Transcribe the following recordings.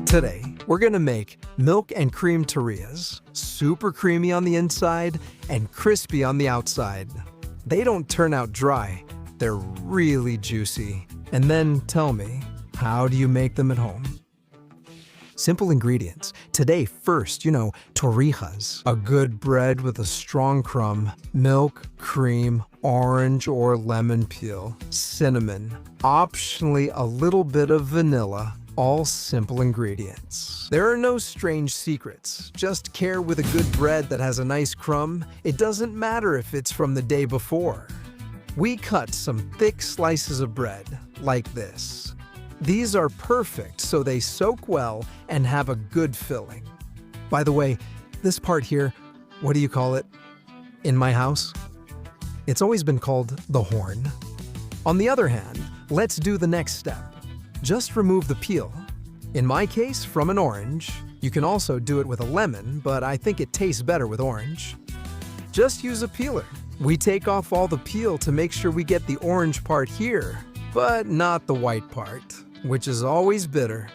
Today, we're gonna make milk and cream Torrijas, super creamy on the inside and crispy on the outside. They don't turn out dry, they're really juicy. And then tell me, how do you make them at home? Simple ingredients. Today, first, Torrijas, a good bread with a strong crumb, milk, cream, orange or lemon peel, cinnamon, optionally a little bit of vanilla, all simple ingredients. There are no strange secrets. Just care with a good bread that has a nice crumb. It doesn't matter if it's from the day before. We cut some thick slices of bread, like this. These are perfect so they soak well and have a good filling. By the way, this part here, what do you call it? In my house? It's always been called the horn. On the other hand, let's do the next step. Just remove the peel. In my case, from an orange. You can also do it with a lemon, but I think it tastes better with orange. Just use a peeler. We take off all the peel to make sure we get the orange part here, but not the white part, which is always bitter.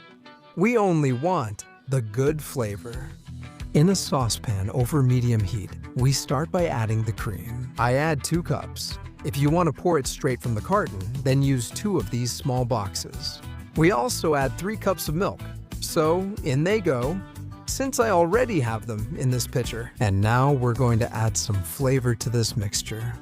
We only want the good flavor. In a saucepan over medium heat, we start by adding the cream. I add 2 cups. If you want to pour it straight from the carton, then use 2 of these small boxes. We also add 3 cups of milk. So in they go, since I already have them in this pitcher. And now we're going to add some flavor to this mixture.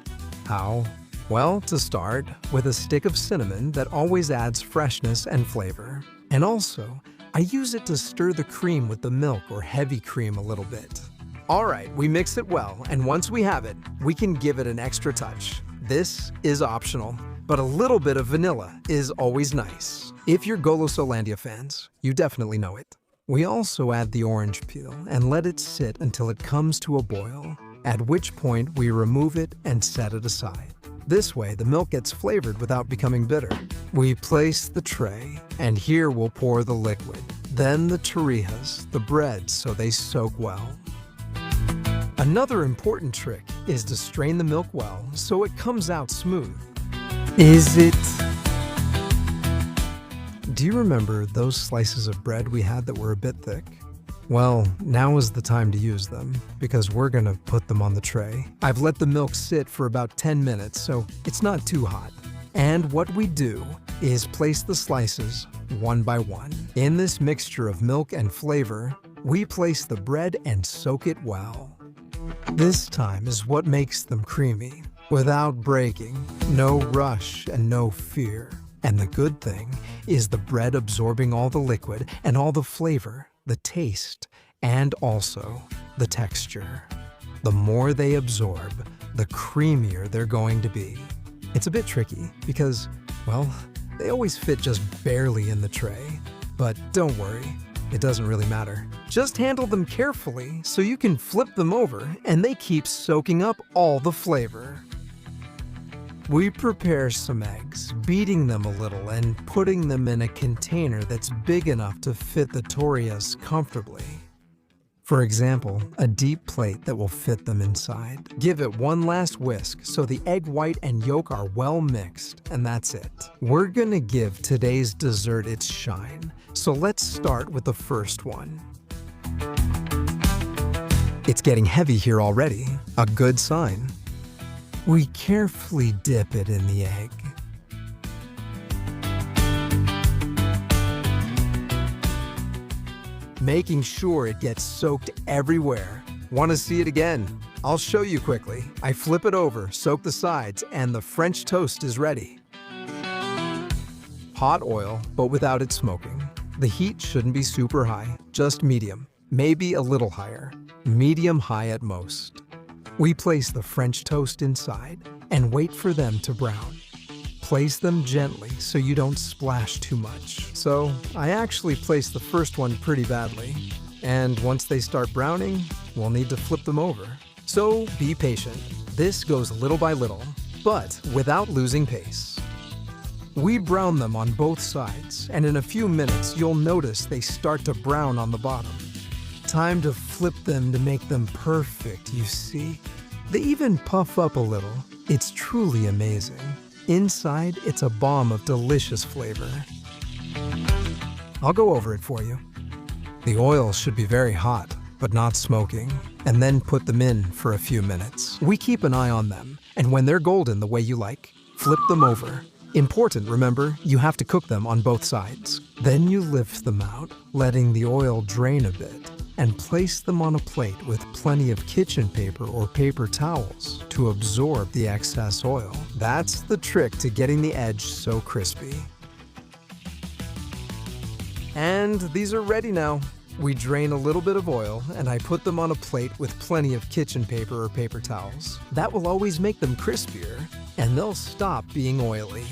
How? Well, to start, with a stick of cinnamon that always adds freshness and flavor. And also, I use it to stir the cream with the milk or heavy cream a little bit. Alright, we mix it well, and once we have it, we can give it an extra touch. This is optional, but a little bit of vanilla is always nice. If you're Golosolandia fans, you definitely know it. We also add the orange peel and let it sit until it comes to a boil, at which point we remove it and set it aside. This way, the milk gets flavored without becoming bitter. We place the tray, and here we'll pour the liquid. Then the Torrijas, the bread, so they soak well. Another important trick is to strain the milk well so it comes out smooth. Is it? Do you remember those slices of bread we had that were a bit thick? Well, now is the time to use them, because we're gonna put them on the tray. I've let the milk sit for about 10 minutes, so it's not too hot. And what we do is place the slices one by one. In this mixture of milk and flavor, we place the bread and soak it well. This time is what makes them creamy, without breaking, no rush and no fear. And the good thing is the bread absorbing all the liquid and all the flavor, the taste, and also the texture. The more they absorb, the creamier they're going to be. It's a bit tricky because, well, they always fit just barely in the tray. But don't worry, it doesn't really matter. Just handle them carefully so you can flip them over and they keep soaking up all the flavor. We prepare some eggs, beating them a little and putting them in a container that's big enough to fit the Torrijas comfortably. For example, a deep plate that will fit them inside. Give it one last whisk so the egg white and yolk are well mixed, and that's it. We're gonna give today's dessert its shine, so let's start with the first one. It's getting heavy here already, a good sign. We carefully dip it in the egg. Making sure it gets soaked everywhere. Want to see it again? I'll show you quickly. I flip it over, soak the sides, and the French toast is ready. Hot oil, but without it smoking. The heat shouldn't be super high, just medium, maybe a little higher. Medium-high at most. We place the French toast inside and wait for them to brown. Place them gently so you don't splash too much. So I actually placed the first one pretty badly. And once they start browning, we'll need to flip them over. So be patient. This goes little by little, but without losing pace. We brown them on both sides, and in a few minutes you'll notice they start to brown on the bottom. Time to flip them to make them perfect, you see. They even puff up a little. It's truly amazing. Inside, it's a bomb of delicious flavor. I'll go over it for you. The oil should be very hot, but not smoking, and then put them in for a few minutes. We keep an eye on them, and when they're golden the way you like, flip them over. Important, remember, you have to cook them on both sides. Then you lift them out, letting the oil drain a bit, and place them on a plate with plenty of kitchen paper or paper towels to absorb the excess oil. That's the trick to getting the edge so crispy. And these are ready now. We drain a little bit of oil, and I put them on a plate with plenty of kitchen paper or paper towels. That will always make them crispier, and they'll stop being oily.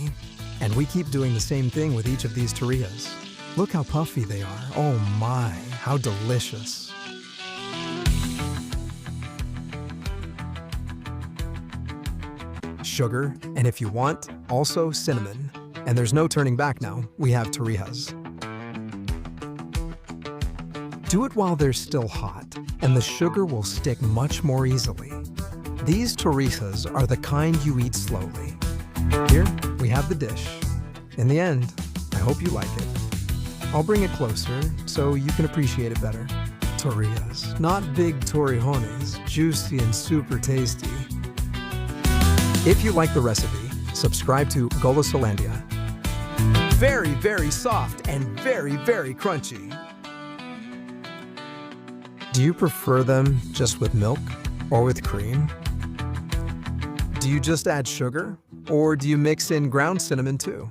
And we keep doing the same thing with each of these tortillas. Look how puffy they are. Oh my, how delicious. Sugar, and if you want, also cinnamon. And there's no turning back now. We have torrijas. Do it while they're still hot, and the sugar will stick much more easily. These torrijas are the kind you eat slowly. Here, we have the dish. In the end, I hope you like it. I'll bring it closer so you can appreciate it better. Torrillas, not big torrejones, juicy and super tasty. If you like the recipe, subscribe to Golosolandia. Very, very soft and very, very crunchy. Do you prefer them just with milk or with cream? Do you just add sugar, or do you mix in ground cinnamon too?